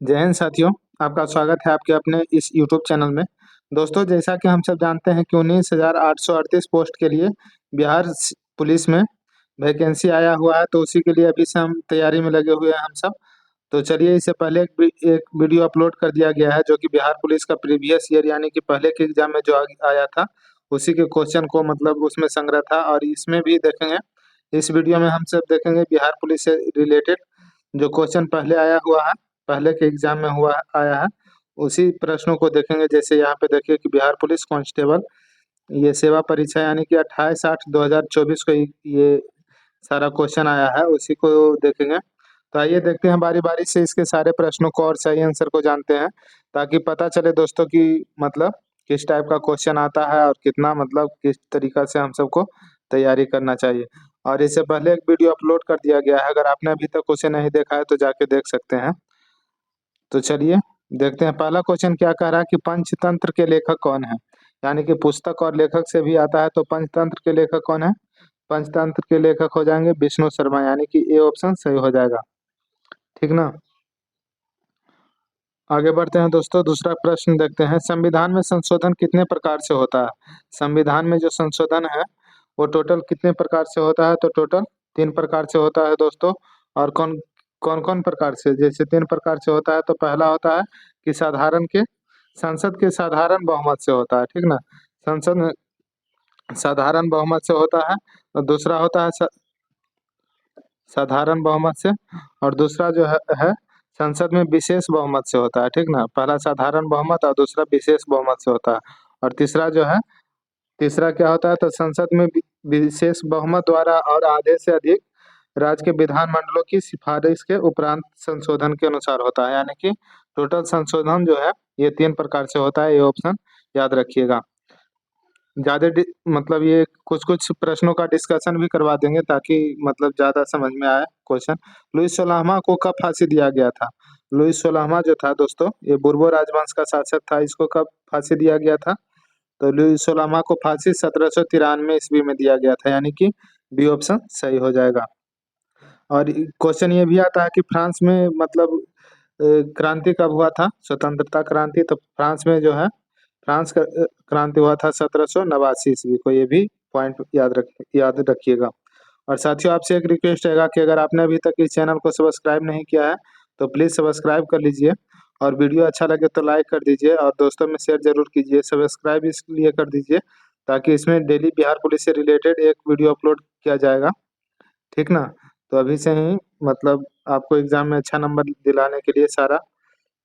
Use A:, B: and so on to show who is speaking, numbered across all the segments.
A: जय हिंद साथियों। आपका स्वागत है आपके अपने इस यूट्यूब चैनल में। दोस्तों, जैसा कि हम सब जानते हैं कि 19,838 पोस्ट के लिए बिहार पुलिस में वैकेंसी आया हुआ है, तो उसी के लिए अभी से हम तैयारी में लगे हुए हैं हम सब। तो चलिए, इससे पहले एक वीडियो अपलोड कर दिया गया है जो कि बिहार पुलिस का प्रीवियस ईयर यानी कि पहले के एग्जाम में जो आया था उसी के क्वेश्चन को मतलब उसमें संग्रह था, और इसमें भी देखेंगे। इस वीडियो में हम सब देखेंगे बिहार पुलिस से रिलेटेड जो क्वेश्चन पहले आया हुआ है, पहले के एग्जाम में हुआ आया है, उसी प्रश्नों को देखेंगे। जैसे यहाँ पे देखिए कि बिहार पुलिस कांस्टेबल ये सेवा परीक्षा यानी कि 28/8/2024 को ये सारा क्वेश्चन आया है, उसी को देखेंगे। तो आइए देखते हैं बारी बारी से इसके सारे प्रश्नों को और सही आंसर को जानते हैं, ताकि पता चले दोस्तों कि मतलब किस टाइप का क्वेश्चन आता है और कितना मतलब किस तरीका से हम सबको तैयारी करना चाहिए। और इससे पहले एक वीडियो अपलोड कर दिया गया है, अगर आपने अभी तक उसे नहीं देखा है तो जाके देख सकते हैं। तो चलिए देखते हैं पहला क्वेश्चन क्या कह रहा है कि पंचतंत्र के लेखक कौन है। यानी कि पुस्तक और लेखक से भी आता है, तो पंचतंत्र के लेखक कौन है। पंचतंत्र के लेखक हो जाएंगे विष्णु शर्मा, यानी कि ए ऑप्शन सही हो जाएगा। ठीक ना। आगे बढ़ते हैं दोस्तों, दूसरा प्रश्न देखते हैं। संविधान में संशोधन कितने प्रकार से होता है। संविधान में जो संशोधन है वो टोटल कितने प्रकार से होता है, तो टोटल 3 प्रकार से होता है दोस्तों। और कौन कौन कौन प्रकार से, जैसे 3 प्रकार से होता है, तो पहला होता है कि संसद के साधारण बहुमत से होता है। ठीक ना। संसद में साधारण बहुमत से होता है। और दूसरा होता है साधारण बहुमत से। और दूसरा जो है संसद में विशेष बहुमत से होता है। ठीक ना। पहला साधारण बहुमत और दूसरा विशेष बहुमत से होता है। और तीसरा क्या होता है, तो संसद में विशेष बहुमत द्वारा और आधे से अधिक राज्य के विधानमंडलों की सिफारिश के उपरांत संशोधन के अनुसार होता है। यानी कि टोटल संशोधन जो है ये 3 प्रकार से होता है, ये ऑप्शन याद रखिएगा। ज्यादा मतलब ये कुछ कुछ प्रश्नों का डिस्कशन भी करवा देंगे ताकि मतलब ज्यादा समझ में आए क्वेश्चन। लुईस सोलहवां को कब फांसी दिया गया था। लुईस सोलहवां जो था दोस्तों, ये बुर्बो राजवंश का शासक था, इसको कब फांसी दिया गया था, तो लुईस सोलहवां को फांसी 1793 ईस्वी में दिया गया था, यानी कि बी ऑप्शन सही हो जाएगा। और क्वेश्चन ये भी आता है कि फ्रांस में मतलब क्रांति कब हुआ था, स्वतंत्रता क्रांति। तो फ्रांस में जो है फ्रांस का क्रांति हुआ था 1789 ईस्वी को। ये भी पॉइंट याद रखिएगा। और साथियों, आपसे एक रिक्वेस्ट रहेगा कि अगर आपने अभी तक इस चैनल को सब्सक्राइब नहीं किया है तो प्लीज़ सब्सक्राइब कर लीजिए, और वीडियो अच्छा लगे तो लाइक कर दीजिए और दोस्तों में शेयर जरूर कीजिए। सब्सक्राइब इसलिए कर दीजिए ताकि इसमें डेली बिहार पुलिस से रिलेटेड एक वीडियो अपलोड किया जाएगा। ठीक ना। तो अभी से ही मतलब आपको एग्जाम में अच्छा नंबर दिलाने के लिए सारा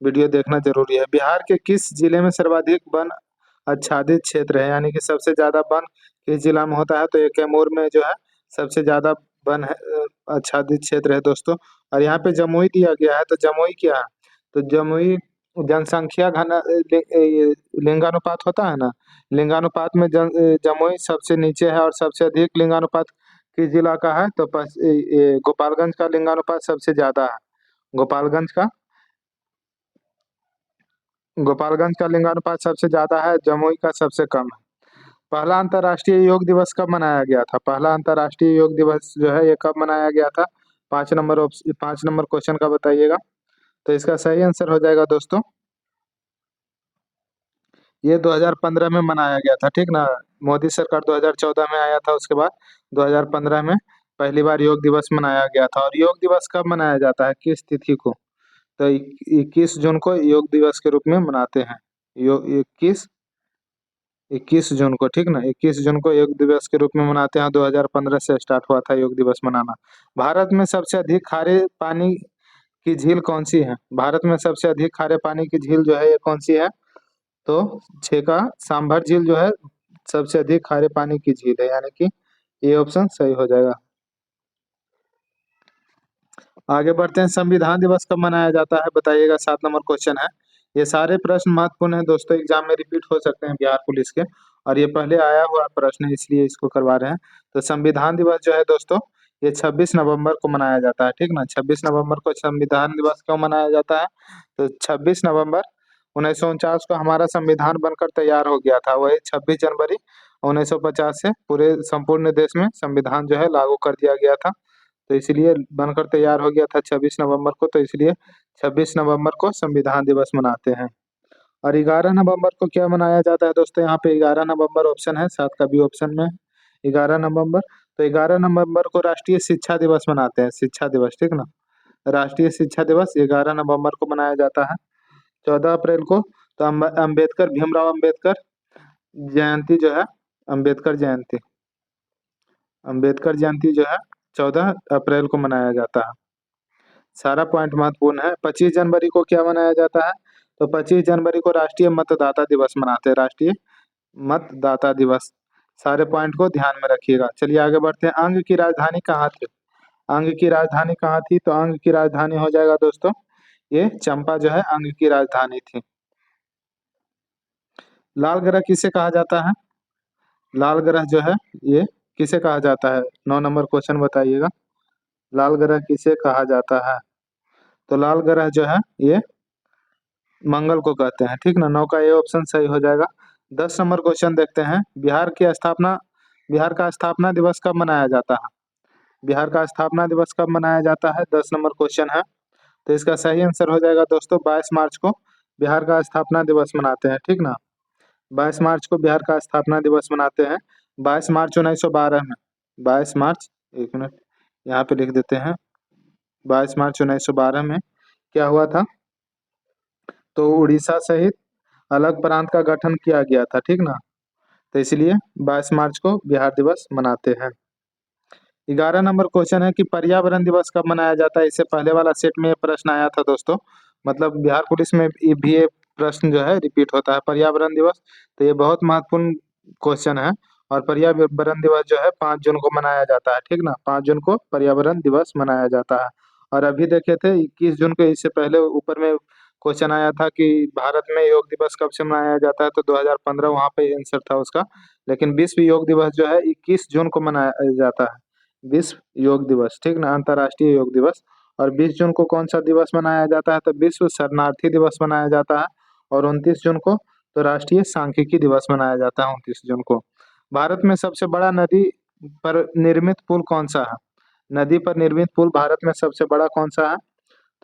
A: वीडियो देखना जरूरी है। बिहार के किस जिले में सर्वाधिक वन आच्छादित क्षेत्र है, यानी कि सबसे ज्यादा वन किस जिला में होता है, तो ये कैमूर में जो है सबसे ज्यादा वन आच्छादित क्षेत्र है दोस्तों। और यहाँ पे जमुई दिया गया है, तो जमुई क्या है, तो जमुई जनसंख्या ये लिंगानुपात होता है ना, लिंगानुपात में जमुई सबसे नीचे है। और सबसे अधिक लिंगानुपात किस जिला का है, तो गोपालगंज का लिंगानुपात सबसे ज्यादा है। गोपालगंज का गोपालगंज का लिंगानुपात सबसे ज्यादा है, जमुई का सबसे कम है। पहला अंतर्राष्ट्रीय योग दिवस कब मनाया गया था। पहला अंतर्राष्ट्रीय योग दिवस जो है ये कब मनाया गया था, 5 नंबर क्वेश्चन का बताइएगा। तो इसका सही आंसर हो जाएगा दोस्तों, ये 2015 में मनाया गया था। ठीक ना। मोदी सरकार 2014 में आया था, उसके बाद 2015 में पहली बार योग दिवस मनाया गया था। और योग दिवस कब मनाया जाता है, किस तिथि को, तो 21 जून को योग दिवस के रूप में मनाते हैं। योग 21 जून को। ठीक ना। 21 जून को योग दिवस के रूप में मनाते हैं। 2015 से स्टार्ट हुआ था योग दिवस मनाना। भारत में सबसे अधिक खारे पानी की झील कौन सी है। भारत में सबसे अधिक खारे पानी की झील जो है ये कौन सी है, तो छेका सांभर झील जो है सबसे अधिक खारे पानी की झील है, यानी कि ये ऑप्शन सही हो जाएगा। आगे बढ़ते हैं, संविधान दिवस कब मनाया जाता है बताइएगा, 7 नंबर क्वेश्चन है। ये सारे प्रश्न महत्वपूर्ण हैं दोस्तों, एग्जाम में रिपीट हो सकते हैं बिहार पुलिस के, और ये पहले आया हुआ प्रश्न है इसलिए इसको करवा रहे हैं। तो संविधान दिवस जो है दोस्तों ये 26 नवंबर को मनाया जाता है। ठीक ना। 26 नवंबर को संविधान दिवस क्यों मनाया जाता है, तो 26 नवंबर 1949 को हमारा संविधान बनकर तैयार हो गया था। वही 26 जनवरी 1950 से पूरे संपूर्ण देश में संविधान जो है लागू कर दिया गया था। तो इसलिए बनकर तैयार हो गया था 26 नवंबर को, तो इसलिए 26 नवंबर को संविधान दिवस मनाते हैं। और 11 नवंबर को क्या मनाया जाता है दोस्तों? यहाँ पे 11 नवंबर ऑप्शन है, 7 का भी ऑप्शन में 11 नवंबर। तो 11 नवंबर को राष्ट्रीय शिक्षा दिवस मनाते हैं, शिक्षा दिवस, ठीक ना। राष्ट्रीय शिक्षा दिवस 11 नवंबर को मनाया जाता है। 14 अप्रैल को तो अम्बेडकर, भीमराव अम्बेडकर जयंती जो है, अम्बेडकर जयंती, अम्बेडकर जयंती जो है 14 अप्रैल को मनाया जाता है। सारा पॉइंट महत्वपूर्ण है। 25 जनवरी को क्या मनाया जाता है? तो 25 जनवरी को राष्ट्रीय मतदाता दिवस मनाते हैं, राष्ट्रीय मतदाता दिवस। सारे पॉइंट को ध्यान में रखिएगा। चलिए आगे बढ़ते हैं। अंग की राजधानी कहाँ थी? अंग की राजधानी कहाँ थी? तो अंग की राजधानी हो जाएगा दोस्तों, ये चंपा जो है अंग की राजधानी थी। लाल ग्रह किसे कहा जाता है? लाल ग्रह जो है ये किसे कहा जाता है? 9 नंबर क्वेश्चन बताइएगा। लाल ग्रह किसे कहा जाता है? तो लाल ग्रह जो है ये मंगल को कहते हैं, ठीक ना। 9 का ये ऑप्शन सही हो जाएगा। 10 नंबर क्वेश्चन देखते हैं। बिहार का स्थापना दिवस कब मनाया जाता है? बिहार का स्थापना दिवस कब मनाया जाता है? 10 नंबर क्वेश्चन है। तो इसका सही आंसर हो जाएगा दोस्तों 22 मार्च को बिहार का स्थापना दिवस मनाते हैं, ठीक ना। 22 मार्च को बिहार का स्थापना दिवस मनाते हैं। 22 मार्च 1912 में, 22 मार्च, एक मिनट यहाँ पे लिख देते हैं। 22 मार्च 1912 में क्या हुआ था? तो उड़ीसा सहित अलग प्रांत का गठन किया गया था, ठीक ना। तो इसलिए 22 मार्च को बिहार दिवस मनाते हैं। 11 नंबर क्वेश्चन है कि पर्यावरण दिवस कब मनाया जाता है? इससे पहले वाला सेट में ये प्रश्न आया था दोस्तों, मतलब बिहार पुलिस में भी ये प्रश्न जो है रिपीट होता है, पर्यावरण दिवस। तो ये बहुत महत्वपूर्ण क्वेश्चन है। और पर्यावरण दिवस जो है 5 जून को मनाया जाता है, ठीक ना। 5 जून को पर्यावरण दिवस मनाया जाता है। और अभी देखे थे 21 जून को, इससे पहले ऊपर में क्वेश्चन आया था कि भारत में योग दिवस कब से मनाया जाता है? तो 2015 वहाँ पे आंसर था उसका। लेकिन विश्व योग दिवस जो है 21 जून को मनाया जाता है, विश्व योग दिवस, ठीक ना, अंतर्राष्ट्रीय योग दिवस। और 20 जून को कौन सा दिवस मनाया जाता है? तो विश्व शरणार्थी दिवस मनाया जाता है। और 29 जून को तो राष्ट्रीय सांख्यिकी दिवस मनाया जाता है, 29 जून को। भारत में सबसे बड़ा नदी पर निर्मित पुल कौन सा है? नदी पर निर्मित पुल भारत में सबसे बड़ा कौन सा है?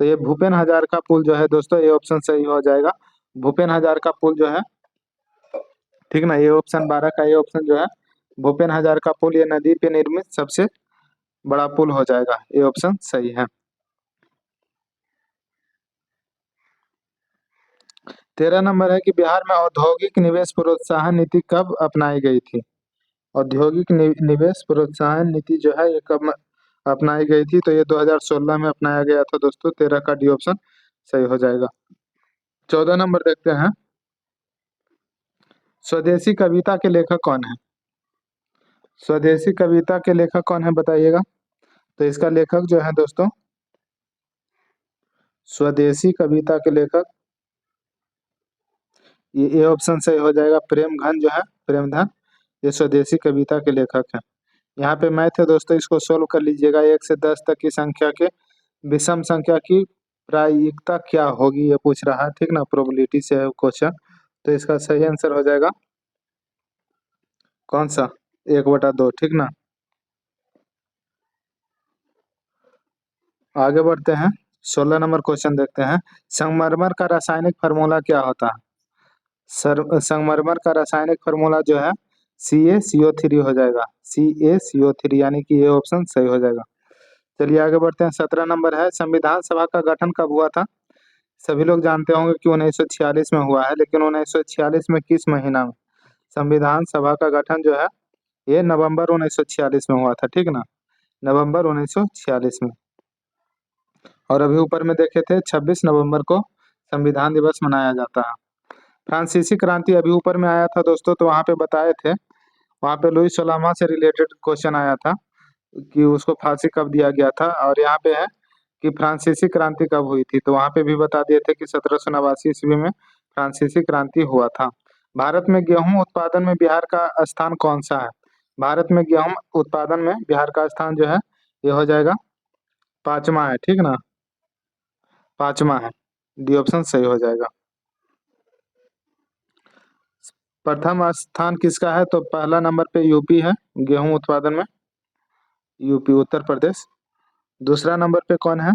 A: तो ये भूपेन हजारिका पुल जो है दोस्तों, ये ऑप्शन सही हो जाएगा। भूपेन हजारिका पुल जो है, ठीक ना, ये ऑप्शन 12 का ये ऑप्शन जो है भूपेन हजारिका पुल, ये नदी पे निर्मित सबसे बड़ा पुल हो जाएगा, ये ऑप्शन सही है। 13 नंबर है कि बिहार में औद्योगिक निवेश प्रोत्साहन नीति कब अपनाई गई थी? औद्योगिक निवेश प्रोत्साहन नीति जो है ये कब अपनाई गई थी? तो ये 2016 में अपनाया गया था दोस्तों। 13 का डी ऑप्शन सही हो जाएगा। 14 नंबर देखते हैं। स्वदेशी कविता के लेखक कौन है? स्वदेशी कविता के लेखक कौन है बताइएगा। तो इसका लेखक जो है दोस्तों, स्वदेशी कविता के लेखक, ये ऑप्शन सही हो जाएगा। प्रेमघन जो है, प्रेमधन, ये स्वदेशी कविता के लेखक हैं। यहाँ पे मैथ है दोस्तों, इसको सोल्व कर लीजिएगा। 1 से 10 तक की संख्या के विषम संख्या की प्रायिकता क्या होगी, ये पूछ रहा है, ठीक ना। प्रोबेबिलिटी से है क्वेश्चन। तो इसका सही आंसर हो जाएगा कौन सा? 1/2, ठीक ना। आगे बढ़ते हैं। 16 नंबर क्वेश्चन देखते हैं। संगमरमर का रासायनिक फार्मूला क्या होता है? संगमरमर का रासायनिक फार्मूला जो है CaCO3 हो जाएगा, CaCO3, यानी कि ये ऑप्शन सही हो जाएगा। चलिए आगे बढ़ते हैं। 17 नंबर है, संविधान सभा का गठन कब हुआ था? सभी लोग जानते होंगे कि 1946 में हुआ है, लेकिन 1946 में किस महीना में? संविधान सभा का गठन जो है ये नवंबर 1946 में हुआ था, ठीक ना, नवंबर 1946 में। और अभी ऊपर में देखे थे 26 नवंबर को संविधान दिवस मनाया जाता है। फ्रांसीसी क्रांति अभी ऊपर में आया था दोस्तों, तो वहाँ पे बताए थे, वहाँ पे लुई सोलामा से रिलेटेड क्वेश्चन आया था कि उसको फांसी कब दिया गया था। और यहाँ पे है कि फ्रांसीसी क्रांति कब हुई थी, तो वहाँ पे भी बता दिए थे कि 1789 ईस्वी में फ्रांसीसी क्रांति हुआ था। भारत में गेहूं उत्पादन में बिहार का स्थान कौन सा है? भारत में गेहूं उत्पादन में बिहार का स्थान जो है ये हो जाएगा 5वां है, ठीक ना, 5वां है, डी ऑप्शन सही हो जाएगा। प्रथम स्थान किसका है? तो पहला नंबर पे यूपी है गेहूं उत्पादन में, यूपी, उत्तर प्रदेश। दूसरा नंबर पे कौन है?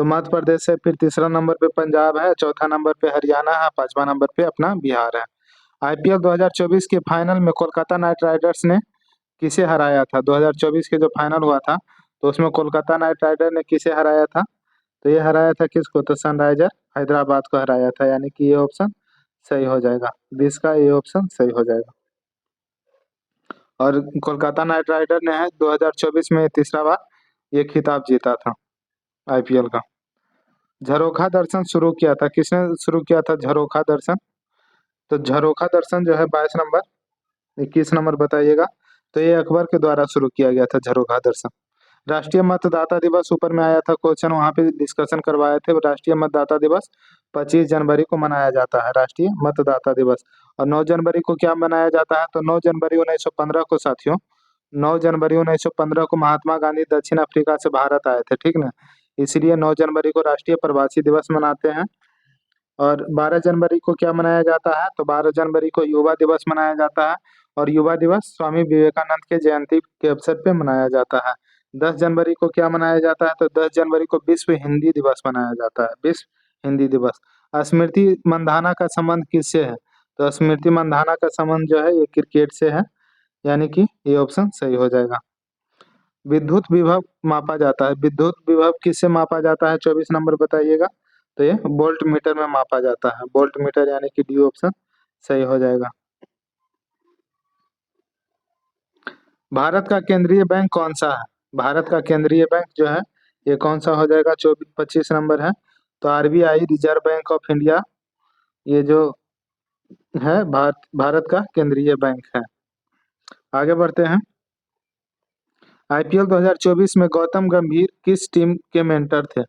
A: तो मध्य प्रदेश है, फिर तीसरा नंबर पे पंजाब है, चौथा नंबर पे हरियाणा है, पांचवा नंबर पे अपना बिहार है। आईपीएल 2024 के फाइनल में कोलकाता नाइट राइडर्स ने किसे हराया था? 2024 के जो फाइनल हुआ था, तो उसमें कोलकाता नाइट राइडर ने किसे हराया था? तो ये हराया था किसको? तो सनराइजर हैदराबाद को हराया था, यानी कि ये ऑप्शन सही हो जाएगा। 20 का ये ऑप्शन सही हो जाएगा। और कोलकाता नाइट राइडर ने है 2024 में तीसरा बार ये खिताब जीता था आईपीएल का। झरोखा दर्शन शुरू किया था किसने? शुरू किया था झरोखा दर्शन? तो झरोखा दर्शन जो है 22 नंबर, 21 नंबर बताइएगा। तो ये अकबर के द्वारा शुरू किया गया था झरोखा दर्शन। राष्ट्रीय मतदाता दिवस ऊपर में आया था क्वेश्चन, वहां पे डिस्कशन करवाए थे। राष्ट्रीय मतदाता दिवस 25 जनवरी को मनाया जाता है, राष्ट्रीय मतदाता दिवस। और 9 जनवरी को क्या मनाया जाता है? तो 9 जनवरी 1915 को साथियों, 9 जनवरी 1915 को महात्मा गांधी दक्षिण अफ्रीका से भारत आए थे, ठीक ना। इसलिए 9 जनवरी को राष्ट्रीय प्रवासी दिवस मनाते हैं। और 12 जनवरी को क्या मनाया जाता है? तो 12 जनवरी को युवा दिवस मनाया जाता है। और युवा दिवस स्वामी विवेकानंद के जयंती के अवसर पे मनाया जाता है। 10 जनवरी को क्या मनाया जाता है? तो 10 जनवरी को विश्व हिंदी दिवस मनाया जाता है, विश्व हिंदी दिवस। स्मृति मंधाना का संबंध किससे है? तो स्मृति मंधाना का संबंध जो है ये क्रिकेट से है, यानी कि ये ऑप्शन सही हो जाएगा। विद्युत विभव मापा जाता है, विद्युत विभव किससे मापा जाता है? 24 नंबर बताइएगा। तो ये वोल्ट मीटर में मापा जाता है, वोल्ट मीटर, यानी कि डी ऑप्शन सही हो जाएगा। भारत का केंद्रीय बैंक कौन सा है? भारत का केंद्रीय बैंक जो है ये कौन सा हो जाएगा? 25 नंबर है। तो RBI, reserve bank of India, ये जो है भारत का केंद्रीय बैंक है। आगे बढ़ते हैं। आईपीएल 2024 में गौतम गंभीर किस टीम के मेंटर थे?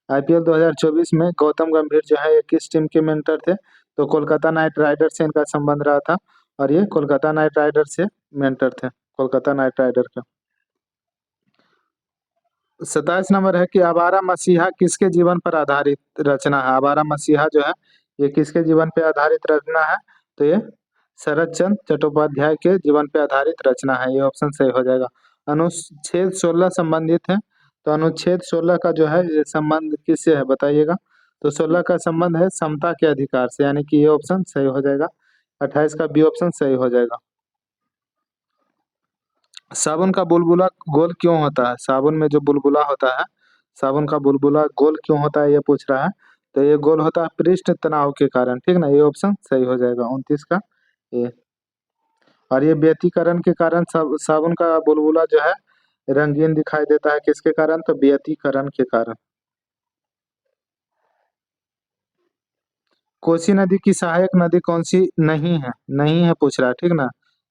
A: आईपीएल 2024 में गौतम गंभीर जो है ये किस टीम के मेंटर थे? तो कोलकाता नाइट राइडर से इनका संबंध रहा था, और ये कोलकाता नाइट राइडर से मेंटर थे, कोलकाता नाइट राइडर का। 27 नंबर है कि आवारा मसीहा किसके जीवन पर आधारित रचना है? आवारा मसीहा जो है ये किसके जीवन पे आधारित रचना है? तो ये शरद चंद्र चट्टोपाध्याय के जीवन पे आधारित रचना है, ये ऑप्शन सही हो जाएगा। अनुच्छेद 16 संबंधित है। तो अनुच्छेद 16 का जो है ये संबंध किससे है बताइएगा? तो 16 का संबंध है समता के अधिकार से, यानी कि ये ऑप्शन सही हो जाएगा। 28 का बी ऑप्शन सही हो जाएगा। साबुन का बुलबुला गोल क्यों होता है? साबुन में जो बुलबुला होता है, साबुन का बुलबुला गोल क्यों होता है ये पूछ रहा है। तो ये गोल होता है पृष्ठ तनाव के कारण, ठीक ना, ये ऑप्शन सही हो जाएगा 29 का ये। और ये व्यतिकरण के कारण साबुन का बुलबुला जो है रंगीन दिखाई देता है, किसके कारण? तो व्यतिकरण के कारण। कोसी नदी की सहायक नदी कौन सी नहीं है? नहीं है पूछ रहा है, ठीक ना।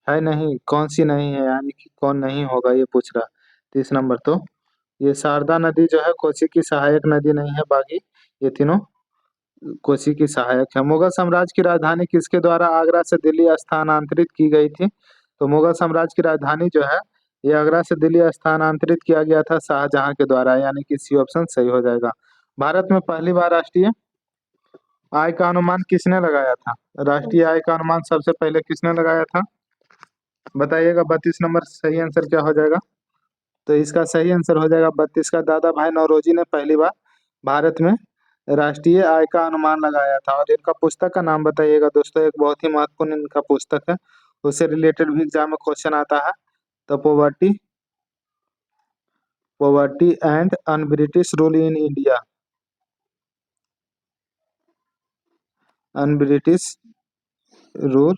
A: है नहीं, कौन सी नहीं है, यानी कि कौन नहीं होगा ये पूछ रहा है। 30 नंबर तो ये शारदा नदी जो है कोसी की सहायक नदी नहीं है, बाकी ये तीनों कोसी की सहायक है। मुगल साम्राज्य की राजधानी किसके द्वारा आगरा से दिल्ली स्थानांतरित की गई थी? तो मुगल साम्राज्य की राजधानी जो है ये आगरा से दिल्ली स्थानांतरित किया गया था शाहजहां के द्वारा, यानी कि सी ऑप्शन सही हो जाएगा। भारत में पहली बार राष्ट्रीय आय का अनुमान किसने लगाया था? राष्ट्रीय आय का अनुमान सबसे पहले किसने लगाया था बताइएगा? 32 नंबर सही आंसर क्या हो जाएगा? तो इसका सही आंसर हो जाएगा 32 का दादा भाई नौरोजी ने पहली बार भारत में राष्ट्रीय आय का अनुमान लगाया था। और इनका पुस्तक का नाम बताइएगा दोस्तों, एक बहुत ही महत्वपूर्ण इनका पुस्तक है, उससे रिलेटेड भी एग्जाम में क्वेश्चन आता है। तो poverty poverty and un British rule in India, un British rule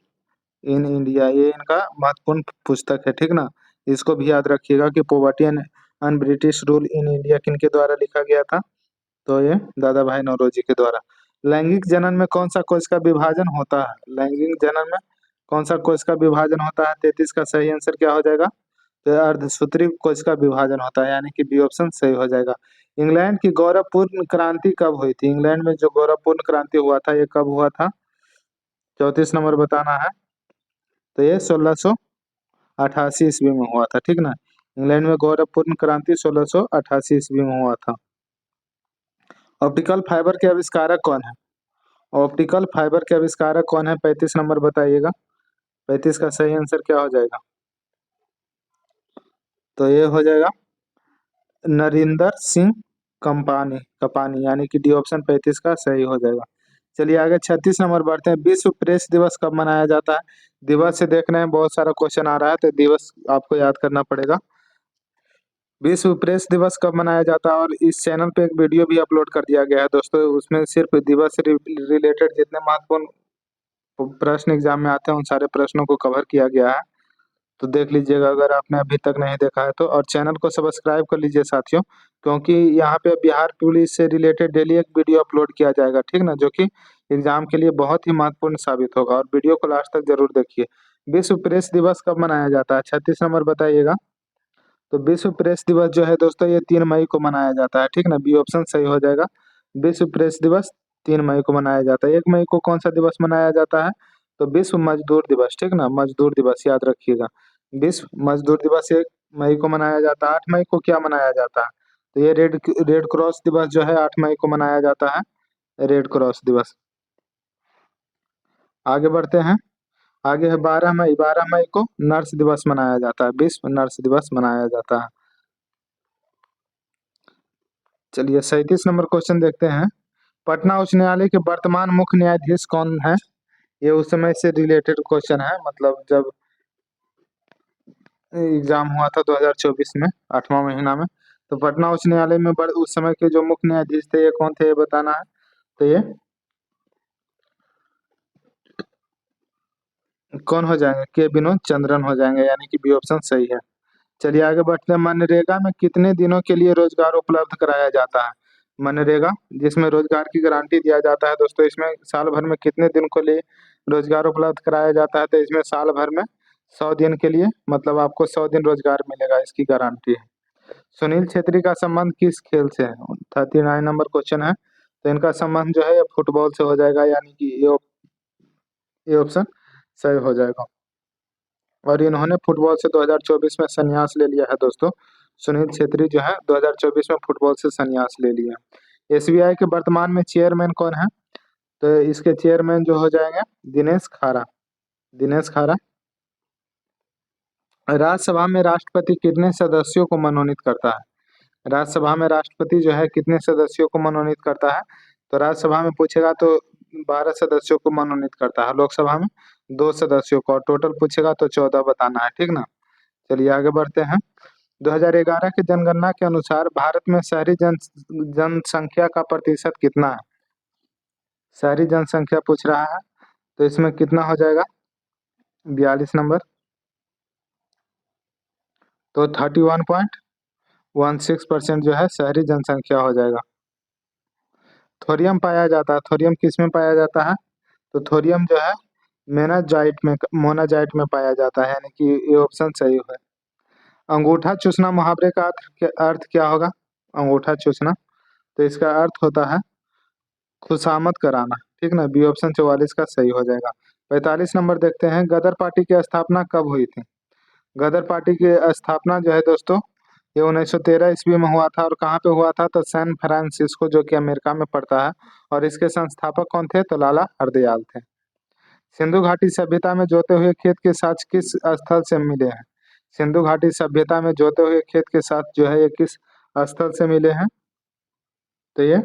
A: in India, ये इनका महत्वपूर्ण पुस्तक है, ठीक ना। इसको भी याद रखिएगा कि poverty and un British rule in India किनके द्वारा लिखा गया था? तो ये दादा भाई नौरोजी के द्वारा। लैंगिक जनन में कौन सा कोश का विभाजन होता है? लैंगिक जनन में कौन सा कोश का विभाजन होता है? 33 का सही आंसर क्या हो जाएगा? तो अर्धसूत्री कोश का विभाजन होता है, यानी कि बी ऑप्शन सही हो जाएगा। इंग्लैंड की गौरवपूर्ण क्रांति कब हुई थी? इंग्लैंड में जो गौरवपूर्ण क्रांति हुआ था ये कब हुआ था? 34 नंबर बताना है। तो ये 1688 ईस्वी में हुआ था, ठीक ना। इंग्लैंड में गौरवपूर्ण क्रांति 1688 ईस्वी में हुआ था। ऑप्टिकल फाइबर के आविष्कारक कौन है? ऑप्टिकल फाइबर के आविष्कारक कौन है? 35 नंबर बताइएगा। 35 का सही आंसर क्या हो जाएगा? तो ये हो जाएगा नरिंदर सिंह कंपानी कपानी, यानी कि डी ऑप्शन 35 का सही हो जाएगा। चलिए आगे 36 नंबर बढ़ते हैं। विश्व प्रेस दिवस कब मनाया जाता है? दिवस से देखने में बहुत सारा क्वेश्चन आ रहा है, तो दिवस आपको याद करना पड़ेगा। विश्व प्रेस दिवस कब मनाया जाता है? और इस चैनल पे एक वीडियो भी अपलोड कर दिया गया है दोस्तों, उसमें सिर्फ दिवस से रिलेटेड जितने महत्वपूर्ण प्रश्न एग्जाम में आते हैं उन सारे प्रश्नों को कवर किया गया है, तो देख लीजिएगा अगर आपने अभी तक नहीं देखा है तो। और चैनल को सब्सक्राइब कर लीजिए साथियों, क्योंकि यहाँ पे बिहार पुलिस से रिलेटेड डेली एक वीडियो अपलोड किया जाएगा, ठीक ना, जो कि एग्जाम के लिए बहुत ही महत्वपूर्ण साबित होगा, और वीडियो को लास्ट तक जरूर देखिए। विश्व प्रेस दिवस कब मनाया जाता है? 36 नंबर बताइएगा। तो विश्व प्रेस दिवस जो है दोस्तों ये 3 मई को मनाया जाता है, ठीक ना, बी ऑप्शन सही हो जाएगा। विश्व प्रेस दिवस 3 मई को मनाया जाता है। 1 मई को कौन सा दिवस मनाया जाता है? तो विश्व मजदूर दिवस, ठीक ना, मजदूर दिवस याद रखिएगा। विश्व मजदूर दिवस 1 मई को मनाया जाता है। 8 मई को क्या मनाया जाता है? तो ये रेड क्रॉस दिवस जो है 8 मई को मनाया जाता है, रेड क्रॉस दिवस। आगे बढ़ते हैं। आगे है 12 मई। 12 मई को नर्स दिवस मनाया जाता है, विश्व नर्स दिवस मनाया जाता है। चलिए 37 नंबर क्वेश्चन देखते हैं। पटना उच्च न्यायालय के वर्तमान मुख्य न्यायाधीश कौन है? ये उस समय से रिलेटेड क्वेश्चन है, मतलब जब एग्जाम हुआ था 2024 में 8वां महीना में, तो पटना उच्च न्यायालय में उस समय के जो मुख्य न्यायाधीश थे ये कौन थे, ये बताना है। तो ये कौन हो जाएंगे? के विनोद चंद्रन हो जाएंगे, यानी कि बी ऑप्शन सही है। चलिए आगे बढ़ते हैं। मनरेगा में कितने दिनों के लिए रोजगार उपलब्ध कराया जाता है? मनरेगा जिसमें रोजगार की गारंटी दिया जाता है दोस्तों, इसमें साल भर में कितने दिन के लिए रोजगार उपलब्ध कराया जाता है? तो इसमें साल भर में 100 दिन के लिए, मतलब आपको 100 दिन रोजगार मिलेगा, इसकी गारंटी है। सुनील छेत्री का संबंध किस खेल से है? 39 नंबर क्वेश्चन है। तो इनका संबंध जो है ये फुटबॉल से हो जाएगा, यानी कि ये ऑप्शन सही हो जाएगा। और इन्होंने फुटबॉल से 2024 में संन्यास ले लिया है दोस्तों। सुनील छेत्री जो है 2024 में फुटबॉल से संन्यास ले लिया। एसबीआई के वर्तमान में चेयरमैन कौन है? तो इसके चेयरमैन जो हो जाएंगे दिनेश खारा, दिनेश खारा। राज्यसभा में राष्ट्रपति कितने सदस्यों को मनोनीत करता है? राज्यसभा में राष्ट्रपति जो है कितने सदस्यों को मनोनीत करता है? तो राज्यसभा में पूछेगा तो 12 सदस्यों को मनोनीत करता है, लोकसभा में 2 सदस्यों को, और टोटल पूछेगा तो 14 बताना है, ठीक ना। चलिए आगे बढ़ते हैं। 2011 की जनगणना के अनुसार भारत में शहरी जनसंख्या का प्रतिशत कितना है? शहरी जनसंख्या पूछ रहा है, तो इसमें कितना हो जाएगा? 42 नंबर। तो 31.16% जो है शहरी जनसंख्या हो जाएगा। थोरियम पाया जाता है, थोरियम किस में पाया जाता है? तो थोरियम जो है मोनाजाइट में पाया जाता है, यानी कि ये ऑप्शन सही है। अंगूठा चूसना मुहावरे का अर्थ क्या होगा? अंगूठा चूसना, तो इसका अर्थ होता है खुशामद कराना, ठीक ना, बी ऑप्शन 44 का सही हो जाएगा। 45 नंबर देखते हैं। गदर पार्टी की स्थापना कब हुई थी? गदर पार्टी की स्थापना जो है दोस्तों ये 1913 ईस्वी में हुआ था, और कहाँ पे हुआ था? तो सैन फ्रांसिस्को, जो कि अमेरिका में पड़ता है। और इसके संस्थापक कौन थे? तो लाला हरदयाल थे। सिंधु घाटी सभ्यता में जोते हुए खेत के साथ किस स्थल से मिले हैं? सिंधु घाटी सभ्यता में जोते हुए खेत के साथ जो है ये किस स्थल से मिले हैं? तो ये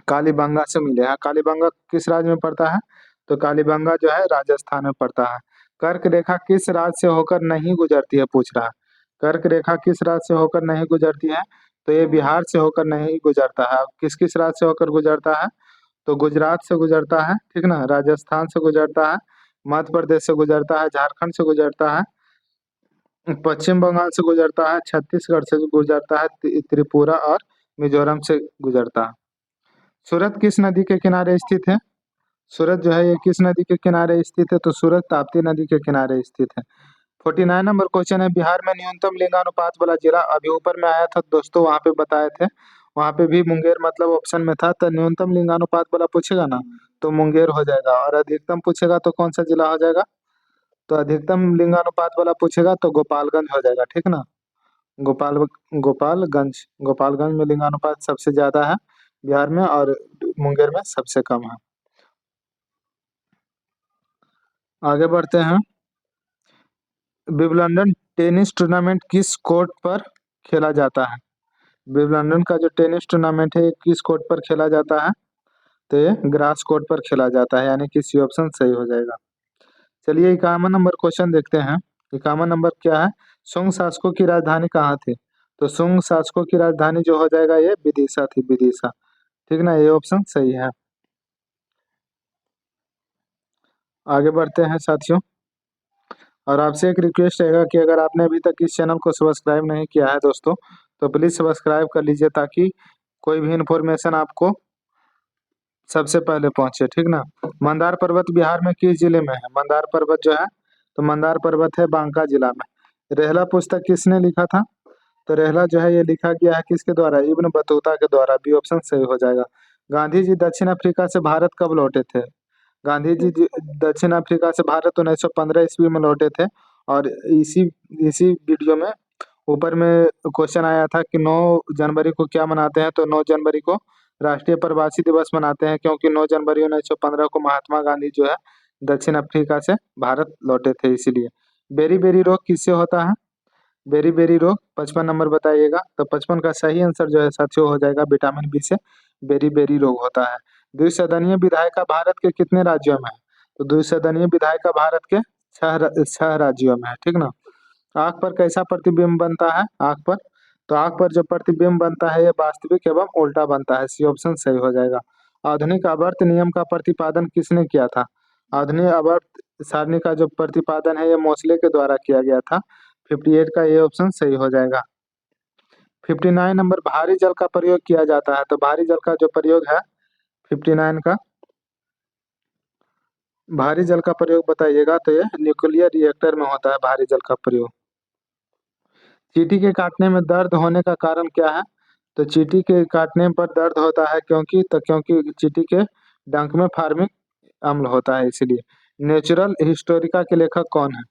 A: कालीबंगा से मिले हैं। कालीबंगा किस राज्य में पड़ता है? तो कालीबंगा जो है राजस्थान में पड़ता है। कर्क रेखा किस राज्य से होकर नहीं गुजरती है, पूछ रहा है। कर्क रेखा किस राज्य से होकर नहीं गुजरती है? तो ये बिहार से होकर नहीं गुजरता है। किस किस राज्य से होकर गुजरता है? तो गुजरात से गुजरता है, ठीक ना, राजस्थान से गुजरता है, मध्य प्रदेश से गुजरता है, झारखंड से गुजरता है, पश्चिम बंगाल से गुजरता है, छत्तीसगढ़ से गुजरता है, त्रिपुरा और मिजोरम से गुजरता है। सूरत किस नदी के किनारे स्थित है? सूरत जो है ये किस नदी के किनारे स्थित है? तो सूरत ताप्ती नदी के किनारे स्थित है। 49 नंबर क्वेश्चन है। बिहार में न्यूनतम लिंगानुपात वाला जिला अभी ऊपर में आया था दोस्तों, वहाँ पे बताए थे, वहाँ पे भी मुंगेर मतलब ऑप्शन में था, तो न्यूनतम लिंगानुपात वाला पूछेगा ना तो मुंगेर हो जाएगा, और अधिकतम पूछेगा तो कौन सा जिला हो जाएगा? तो अधिकतम लिंगानुपात वाला पूछेगा तो गोपालगंज हो जाएगा, ठीक ना, गोपाल गोपालगंज। गोपालगंज में लिंगानुपात सबसे ज्यादा है बिहार में, और मुंगेर में सबसे कम है। आगे बढ़ते हैं। विंबलडन टेनिस टूर्नामेंट किस कोर्ट पर खेला जाता है? विंबलडन का जो टेनिस टूर्नामेंट है ये किस कोर्ट पर खेला जाता है? तो ये ग्रास कोर्ट पर खेला जाता है, यानी कि सी ऑप्शन सही हो जाएगा। चलिए 51 नंबर क्वेश्चन देखते हैं। 51 नंबर क्या है? सुंग शासकों की राजधानी कहाँ थी? तो सुंग शासकों की राजधानी जो हो जाएगा ये विदिशा थी, विदिशा। ठीक ना, ये ऑप्शन सही है। आगे बढ़ते हैं साथियों, और आपसे एक रिक्वेस्ट रहेगा कि अगर आपने अभी तक इस चैनल को सब्सक्राइब नहीं किया है दोस्तों, तो प्लीज़ सब्सक्राइब कर लीजिए ताकि कोई भी इन्फॉर्मेशन आपको सबसे पहले पहुंचे। ठीक ना। मंदार पर्वत बिहार में किस जिले में है? मंदार पर्वत जो है, तो मंदार पर्वत है बांका जिला में। रेहला पुस्तक किसने लिखा था? तो रेहला जो है ये लिखा गया है किसके द्वारा? इब्न बतूता के द्वारा। बी ऑप्शन सही हो जाएगा। गांधी जी दक्षिण अफ्रीका से भारत कब लौटे थे? गांधी जी दक्षिण अफ्रीका से भारत 1915 ईस्वी में लौटे थे। और इसी इसी वीडियो में ऊपर में क्वेश्चन आया था कि 9 जनवरी को क्या मनाते हैं? तो 9 जनवरी को राष्ट्रीय प्रवासी दिवस मनाते हैं, क्योंकि 9 जनवरी 1915 को महात्मा गांधी जो है दक्षिण अफ्रीका से भारत लौटे थे, इसीलिए। बेरी बेरी रोग किससे होता है? बेरी बेरी रोग 55 नंबर बताइएगा। तो 55 का सही आंसर जो है साथियों हो जाएगा विटामिन बी से बेरी बेरी रोग होता है। द्विसदनीय विधायिका भारत के कितने राज्यों में है? तो द्विसदनीय विधायिका भारत के 6 राज्यों में है। ठीक ना। आंख पर कैसा प्रतिबिंब बनता है? आंख पर, तो आंख पर जो प्रतिबिंब बनता है ये वास्तविक एवं उल्टा बनता है। सी ऑप्शन सही हो जाएगा। आधुनिक आवर्त नियम का प्रतिपादन किसने किया था? आधुनिक आवर्त सारणी का जो प्रतिपादन है ये मोसले के द्वारा किया गया था। 58 का ये ऑप्शन सही हो जाएगा। 59 नंबर, भारी जल का प्रयोग किया जाता है। तो भारी जल का जो प्रयोग है 59 का, भारी जल का प्रयोग बताइएगा। तो ये न्यूक्लियर रिएक्टर में होता है भारी जल का प्रयोग। चींटी के काटने में दर्द होने का कारण क्या है? तो चींटी के काटने पर दर्द होता है क्योंकि चींटी के डंक में फार्मिक अम्ल होता है, इसलिए। नेचुरल हिस्टोरिका के लेखक कौन है?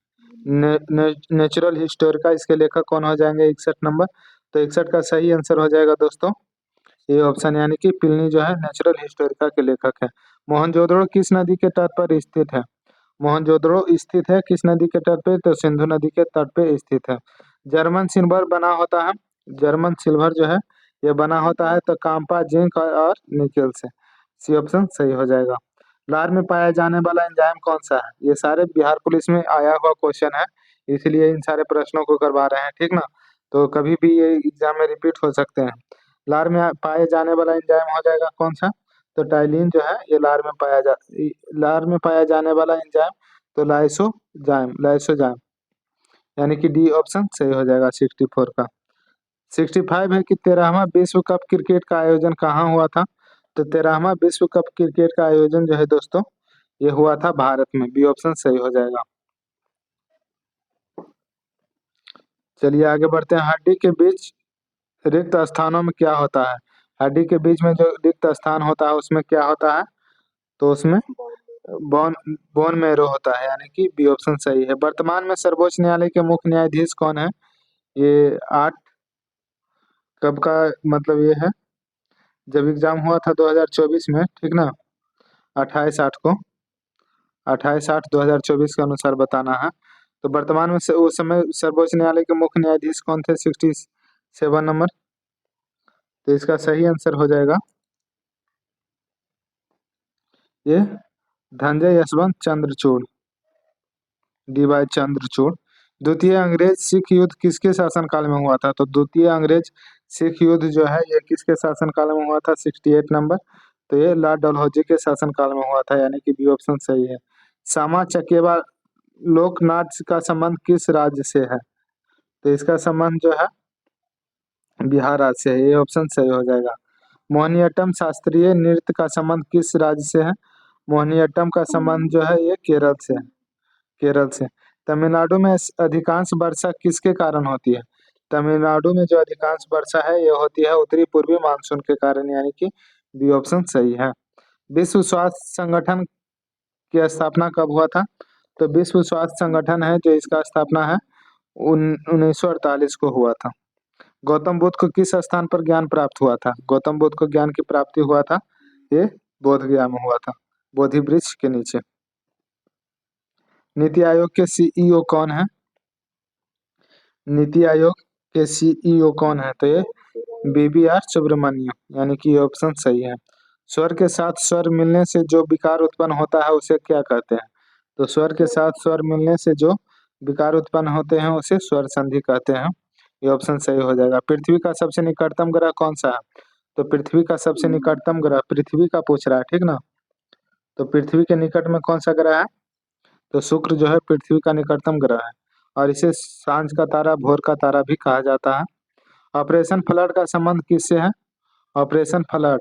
A: नेचुरल हिस्टोरिका इसके लेखक कौन हो जाएंगे? 61 नंबर। तो 61 का सही आंसर हो जाएगा दोस्तों ये ऑप्शन, यानी कि प्लिनी जो है नेचुरल हिस्टोरिका के लेखक है। मोहनजोदड़ो किस नदी के तट पर स्थित है? मोहनजोदड़ो स्थित है किस नदी के तट पे? तो सिंधु नदी के तट पे स्थित है। जर्मन सिल्वर बना होता है, जर्मन सिल्वर जो है ये बना होता है तो कांपा, जिंक और निकेल से। सी ऑप्शन सही हो जाएगा। लार में पाया जाने वाला एंजाइम कौन सा है? ये सारे बिहार पुलिस में आया हुआ क्वेश्चन है, इसलिए इन सारे प्रश्नों को करवा रहे हैं। ठीक ना, तो कभी भी ये एग्जाम में रिपीट हो सकते हैं। लार में पाए जाने वाला एंजाइम हो जाएगा कौन सा? तो टाइलिन जो है ये लार में पाया जाने वाला एंजाइम तो लाइसोजाइम, यानी कि डी ऑप्शन सही हो जाएगा 64 का। 65 है कि 13वां विश्व कप क्रिकेट का आयोजन कहाँ हुआ था? तो 13वां विश्व कप क्रिकेट का आयोजन जो है दोस्तों ये हुआ था भारत में। बी ऑप्शन सही हो जाएगा। चलिए आगे बढ़ते हैं। हड्डी के बीच रिक्त स्थानों में क्या होता है? हड्डी के बीच में जो रिक्त स्थान होता है उसमें क्या होता है? तो उसमें बोन बोन मैरो होता है, यानी कि बी ऑप्शन सही है। वर्तमान में सर्वोच्च न्यायालय के मुख्य न्यायाधीश कौन है? ये 8 कब का मतलब ये है जब एग्जाम हुआ था 2024 में। ठीक ना, 28/8 को, 28/8/2024 के अनुसार बताना है। तो वर्तमान में से उस समय सर्वोच्च न्यायालय के मुख्य न्यायाधीश कौन थे? 67 नंबर। तो इसका सही आंसर हो जाएगा ये धनंजय यशवंत चंद्रचूड़, डी वाई चंद्रचूड़। द्वितीय अंग्रेज सिख युद्ध किसके शासनकाल में हुआ था? तो द्वितीय अंग्रेज सिख युद्ध जो है ये किसके शासनकाल में हुआ था? 68 नंबर। तो ये लॉर्ड डलहौजी के शासनकाल में हुआ था, यानी कि बी ऑप्शन सही है। सामा चकेवा लोक नाच का संबंध किस राज्य से है? तो इसका संबंध जो है बिहार राज्य से है, ये ऑप्शन सही हो जाएगा। मोहिनीअट्टम शास्त्रीय नृत्य का संबंध किस राज्य से है? मोहिनीअट्टम का संबंध जो है ये केरल से है, केरल से। तमिलनाडु में अधिकांश वर्षा किसके कारण होती है? तमिलनाडु में जो अधिकांश वर्षा है ये होती है उत्तरी पूर्वी मानसून के कारण, यानी कि बी ऑप्शन सही है। विश्व स्वास्थ्य संगठन की स्थापना कब हुआ था? तो विश्व स्वास्थ्य संगठन है जो इसका स्थापना है 1948 को हुआ था। गौतम बुद्ध को किस स्थान पर ज्ञान प्राप्त हुआ था? गौतम बुद्ध को ज्ञान की प्राप्ति हुआ था ये बोध गया में हुआ था, बोधि वृक्ष के नीचे। नीति आयोग के सीईओ कौन है? नीति आयोग के सीईओ कौन है? तो ये BBR सुब्रमण्यम, यानी कि ये ऑप्शन सही है। स्वर के साथ स्वर मिलने से जो विकार उत्पन्न होता है उसे क्या कहते हैं? तो स्वर के साथ स्वर मिलने से जो विकार उत्पन्न होते हैं उसे स्वर संधि कहते हैं। ये ऑप्शन सही हो जाएगा। पृथ्वी का सबसे निकटतम ग्रह कौन सा है? तो पृथ्वी का सबसे निकटतम ग्रह, पृथ्वी का पूछ रहा है, ठीक ना। तो पृथ्वी के निकट में कौन सा ग्रह है? तो शुक्र जो है पृथ्वी का निकटतम ग्रह है, और इसे सांझ का तारा, भोर का तारा भी कहा जाता है। ऑपरेशन फ्लड का संबंध किससे है? ऑपरेशन फ्लड,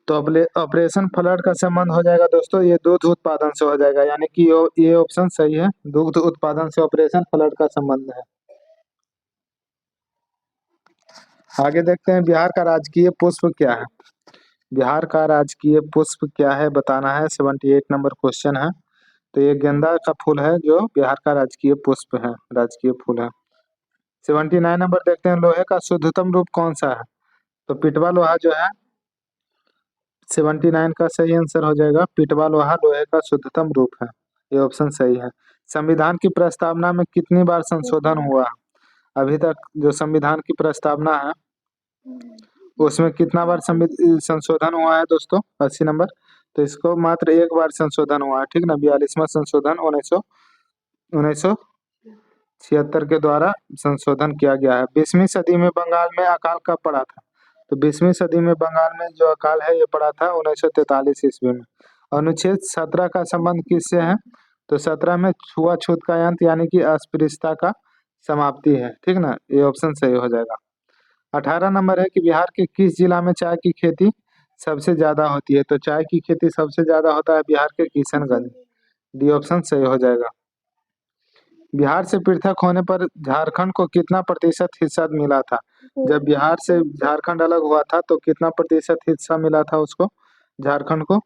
A: तो ऑपरेशन फ्लड का संबंध हो जाएगा दोस्तों, ये दूध उत्पादन से हो जाएगा, यानी कि ये ऑप्शन सही है। दूध उत्पादन से ऑपरेशन फ्लड का संबंध है। आगे देखते हैं, बिहार का राजकीय पुष्प क्या है? बिहार का राजकीय पुष्प क्या है बताना है। 78 नंबर क्वेश्चन है। तो ये गेंदा का फूल है जो बिहार का राजकीय पुष्प है, राजकीय फूल है। 79 नंबर देखते हैं, लोहे का शुद्धतम रूप कौन सा है? तो पिटवा लोहा जो है 79 का सही आंसर हो जाएगा। पिटवा लोहा लोहे का शुद्धतम रूप है, ये ऑप्शन सही है। संविधान की प्रस्तावना में कितनी बार संशोधन हुआ? अभी तक जो संविधान की प्रस्तावना है उसमें कितना बार संशोधन हुआ है दोस्तों? 80 नंबर। तो इसको मात्र एक बार संशोधन हुआ है, ठीक ना। 42वां संशोधन 1976 के द्वारा संशोधन किया गया है। 20वीं सदी में बंगाल में अकाल कब पड़ा था? तो 20वीं सदी में बंगाल में जो अकाल है ये पड़ा था 1943 ईस्वी में। अनुच्छेद 17 का संबंध किससे है? तो 17 में छुआछूत का अंत, यानी कि अस्पृश्यता का समाप्ति है, ठीक ना। ये ऑप्शन सही हो जाएगा। 18 नंबर है कि बिहार के किस जिला में चाय की खेती सबसे ज्यादा होती है? तो चाय की खेती सबसे ज्यादा होता है बिहार के किशनगंज। डी ऑप्शन सही हो जाएगा। बिहार से पृथक होने पर झारखंड को कितना प्रतिशत हिस्सा मिला था? जब बिहार से झारखंड अलग हुआ था तो कितना प्रतिशत हिस्सा मिला था उसको, झारखंड को?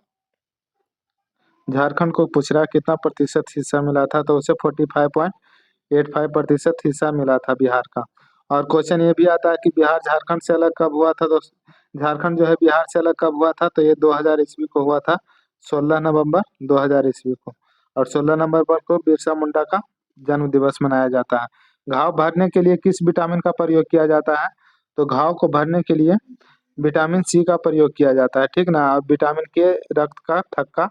A: झारखंड को पूछ रहा है कितना प्रतिशत हिस्सा मिला था, तो उसे 45.85% हिस्सा मिला था बिहार का। और क्वेश्चन ये भी आता है कि बिहार झारखंड से अलग कब हुआ था दोस्तों? झारखंड जो है बिहार से अलग कब हुआ था? तो ये 2000 ईस्वी को हुआ था, 16 नवंबर 2000 ईस्वी को। और 16 नवंबर को बिरसा मुंडा का जन्म दिवस मनाया जाता है। घाव भरने के लिए किस विटामिन का प्रयोग किया जाता है? तो घाव को भरने के लिए विटामिन सी का प्रयोग किया जाता है, ठीक ना। और विटामिन के रक्त का थक्का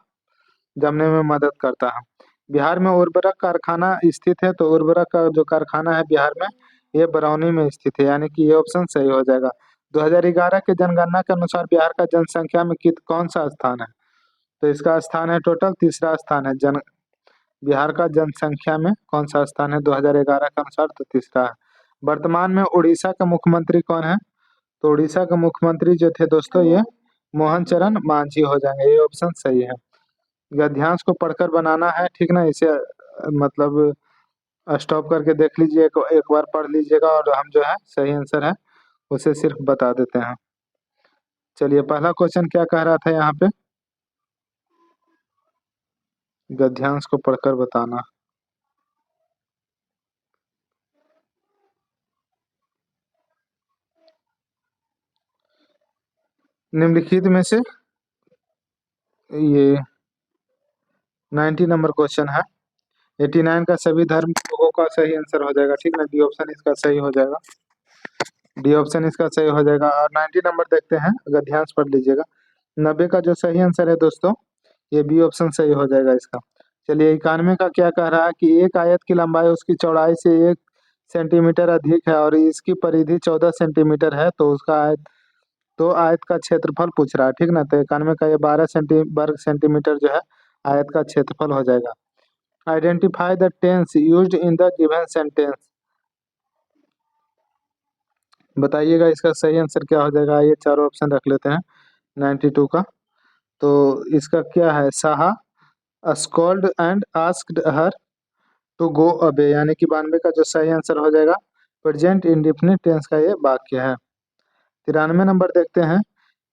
A: जमने में मदद करता है। बिहार में उर्वरक कारखाना स्थित है, तो उर्वरक का जो कारखाना है बिहार में ये बरौनी में स्थित है, यानी कि ये ऑप्शन सही हो जाएगा। 2011 के जनगणना के अनुसार बिहार का जनसंख्या में कौन सा स्थान है? तो इसका स्थान है टोटल तीसरा स्थान है। बिहार का जनसंख्या में कौन सा स्थान है 2011 के अनुसार? तो तीसरा है। वर्तमान में उड़ीसा का मुख्यमंत्री कौन है? तो उड़ीसा का मुख्यमंत्री जो थे दोस्तों ये मोहन चरण मांझी हो जाएंगे, ये ऑप्शन सही है। गद्यांश को पढ़कर बनाना है, ठीक ना। इसे मतलब स्टॉप करके देख लीजिए, एक बार पढ़ लीजिएगा, और हम जो है सही आंसर है उसे सिर्फ बता देते हैं। चलिए, पहला क्वेश्चन क्या कह रहा था यहाँ पे? गद्यांश को पढ़कर बताना। निम्नलिखित में से ये 90 नंबर क्वेश्चन है। 89 का सभी धर्म लोगों का सही आंसर हो जाएगा, ठीक ना। डी ऑप्शन इसका सही हो जाएगा। डी ऑप्शन इसका सही हो जाएगा। और 90 नंबर देखते हैं, अगर ध्यान से पढ़ लीजिएगा। 90 का जो सही आंसर है दोस्तों ये बी ऑप्शन सही हो जाएगा इसका। चलिए, 91 का क्या कह रहा है कि एक आयत की लंबाई उसकी चौड़ाई से 1 सेंटीमीटर अधिक है और इसकी परिधि 14 सेंटीमीटर है, तो उसका आयत, तो आयत का क्षेत्रफल पूछ रहा है, ठीक ना। तो 91 का ये 12 वर्ग सेंटीमीटर जो है आयत का क्षेत्रफल हो जाएगा। Identify the tense used in the given sentence, बताइएगा इसका सही आंसर क्या हो जाएगा। ये चारों ऑप्शन रख लेते हैं 92 का। तो इसका क्या है, Saha scolded and asked her to go away, यानी कि 92 का जो सही आंसर हो जाएगा प्रेजेंट इंडेफिनिट टेंस का ये वाक्य है। 93 नंबर देखते हैं,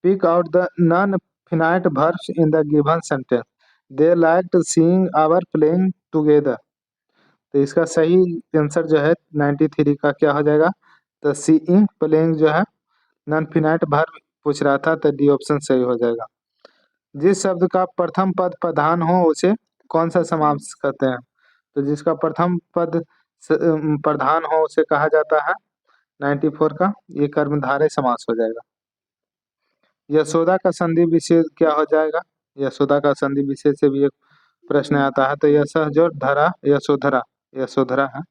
A: pick out the non finite verbs in the given sentence, they liked seeing our playing together. तो इसका सही आंसर जो है 93 का क्या हो जाएगा? तो सीइंग प्लेइंग जो है नॉन फिनाइट वर्ब पूछ रहा था, तो डी ऑप्शन सही हो जाएगा। जिस शब्द का प्रथम पद प्रधान हो उसे कौन सा समास कहते हैं? तो जिसका प्रथम पद प्रधान हो उसे कहा जाता है 94 का ये कर्मधारय समास हो जाएगा। यशोदा का संधि विशेष क्या हो जाएगा? यशोदा का संधि विशेष से भी एक प्रश्न आता है। तो यशः जोड़ धरा यशोधरा, यशोधरा है,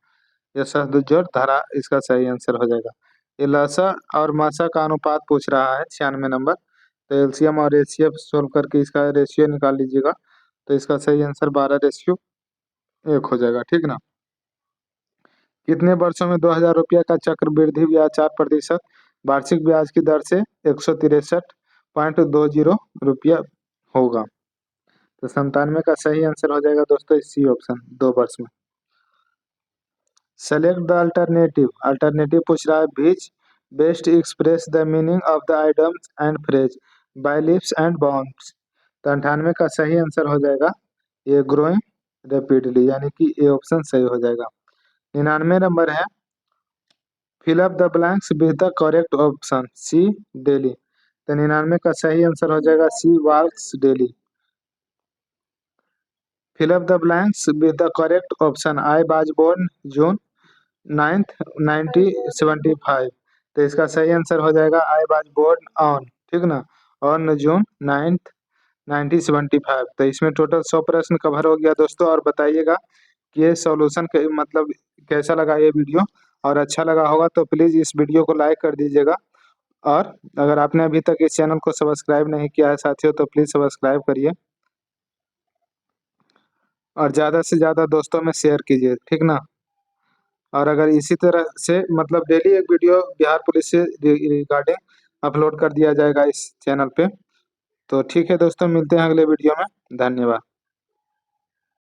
A: यशः जोड़ धरा इसका सही आंसर हो जाएगा। ये लसा और मसा का अनुपात पूछ रहा है 96 नंबर। तो एलसीएम और एचसीएफ सोल्व करके इसका रेशियो निकाल लीजिएगा। तो इसका सही आंसर 12:1 हो जाएगा, ठीक ना। कितने वर्षों में 2000 रुपया का चक्रवृद्धि ब्याज 4% वार्षिक ब्याज की दर से 163.20 रुपया होगा? तो 97 का सही आंसर हो जाएगा दोस्तों सी ऑप्शन, 2 वर्ष में। सेलेक्ट द अल्टरनेटिव, अल्टरनेटिव पूछ रहा है which best express the meaning of the items and phrase by leaps and bounds. तो 98 का सही आंसर हो जाएगा ये ग्रोइंग रेपिडली, यानी कि ए ऑप्शन सही हो जाएगा। 99 नंबर है fill up the blanks with the correct option she daily. तो 99 का सही आंसर हो जाएगा she walks daily. Fill up the blanks with the correct option I was born June 9th 1975। तो इसका सही आंसर हो जाएगा आई वाज बोर्न ऑन, ठीक ना, ऑन जून 9th 1975। तो इसमें टोटल 100 प्रश्न कवर हो गया दोस्तों। और बताइएगा कि ये सॉल्यूशन मतलब कैसा लगा ये वीडियो, और अच्छा लगा होगा तो प्लीज़ इस वीडियो को लाइक कर दीजिएगा। और अगर आपने अभी तक इस चैनल को सब्सक्राइब नहीं किया है साथियों तो प्लीज़ सब्सक्राइब करिए और ज़्यादा से ज़्यादा दोस्तों में शेयर कीजिए, ठीक ना। और अगर इसी तरह से मतलब डेली एक वीडियो बिहार पुलिस से रिगार्डिंग अपलोड कर दिया जाएगा इस चैनल पे। तो ठीक है दोस्तों, मिलते हैं अगले वीडियो में। धन्यवाद।